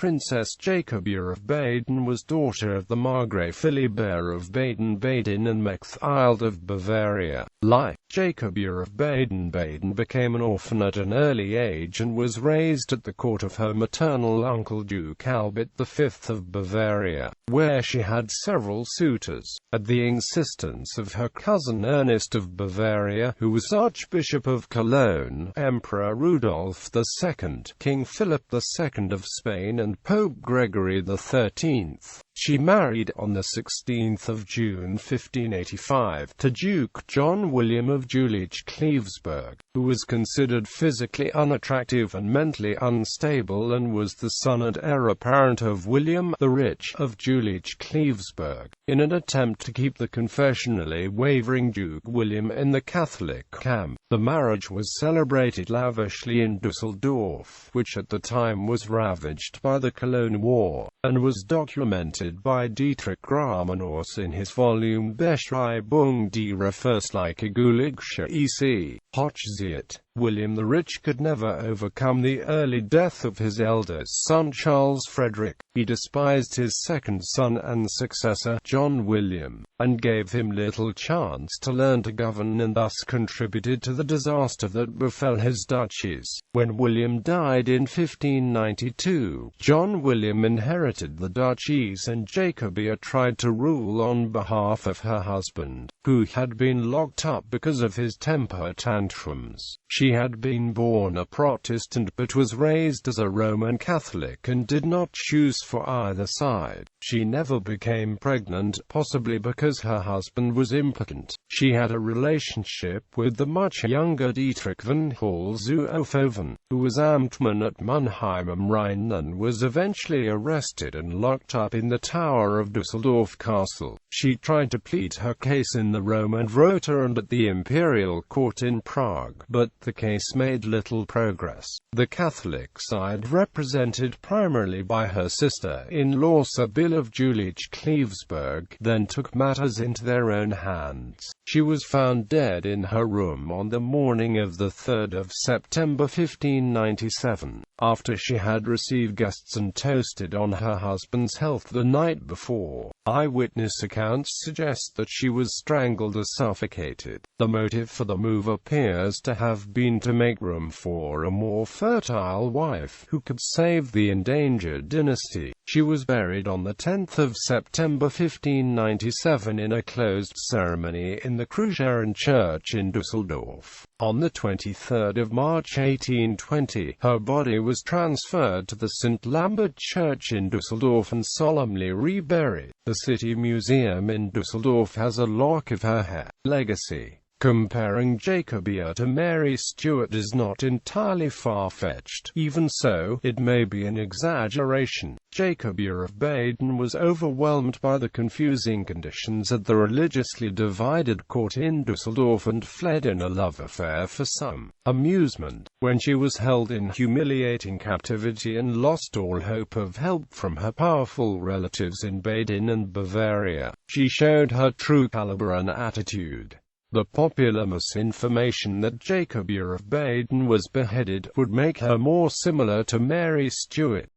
Princess Jakobea of Baden was daughter of the Margrave Philibert of Baden-Baden and Mechthild of Bavaria. Like Jakobea of Baden-Baden became an orphan at an early age and was raised at the court of her maternal uncle Duke Albert V of Bavaria, where she had several suitors. At the insistence of her cousin Ernest of Bavaria, who was Archbishop of Cologne, Emperor Rudolph II, King Philip II of Spain and Pope Gregory XIII, she married on 16 June 1585 to Duke John William of Jülich-Klevesburg, who was considered physically unattractive and mentally unstable and was the son and heir apparent of William the Rich of Jülich-Klevesburg. In an attempt to keep the confessionally wavering Duke William in the Catholic camp, the marriage was celebrated lavishly in Dusseldorf, which at the time was ravaged by the Cologne War, and was documented by Dietrich Gramenhaus in his volume Beschreibung der Fürstliche Guligsche E.C. Hochzeit. William the Rich could never overcome the early death of his eldest son Charles Frederick. He despised his second son and successor, John William, and gave him little chance to learn to govern, and thus contributed to the disaster that befell his duchies. When William died in 1592, John William inherited the duchies, and Jakobea tried to rule on behalf of her husband, who had been locked up because of his temper tantrums. She had been born a Protestant but was raised as a Roman Catholic and did not choose for either side. She never became pregnant, possibly because her husband was impotent. She had a relationship with the much younger Dietrich von Holzhofen, who was Amtmann at Mannheim am Rhein and was eventually arrested and locked up in the tower of Dusseldorf Castle. She tried to plead her case in the Roman Rota and at the Imperial Court in Prague, but the case made little progress. The Catholic side, represented primarily by her sister-in-law Sibylle of Jülich-Klevesburg, then took matters into their own hands. She was found dead in her room on the morning of 3 September 1597, after she had received guests and toasted on her husband's health the night before. Eyewitness accounts suggest that she was strangled or suffocated. The motive for the move appears to have been to make room for a more fertile wife who could save the endangered dynasty. She was buried on 10 September 1597 in a closed ceremony in the Kruscheren Church in Dusseldorf. On 23 March 1820, her body was transferred to the St. Lambert Church in Dusseldorf and solemnly reburied. The City Museum in Dusseldorf has a lock of her hair. Legacy. Comparing Jakobea to Mary Stuart is not entirely far-fetched. Even so, it may be an exaggeration. Jakobea of Baden was overwhelmed by the confusing conditions at the religiously divided court in Dusseldorf and fled in a love affair for some amusement. When she was held in humiliating captivity and lost all hope of help from her powerful relatives in Baden and Bavaria, she showed her true caliber and attitude. The popular misinformation that Jakobea of Baden was beheaded would make her more similar to Mary Stuart.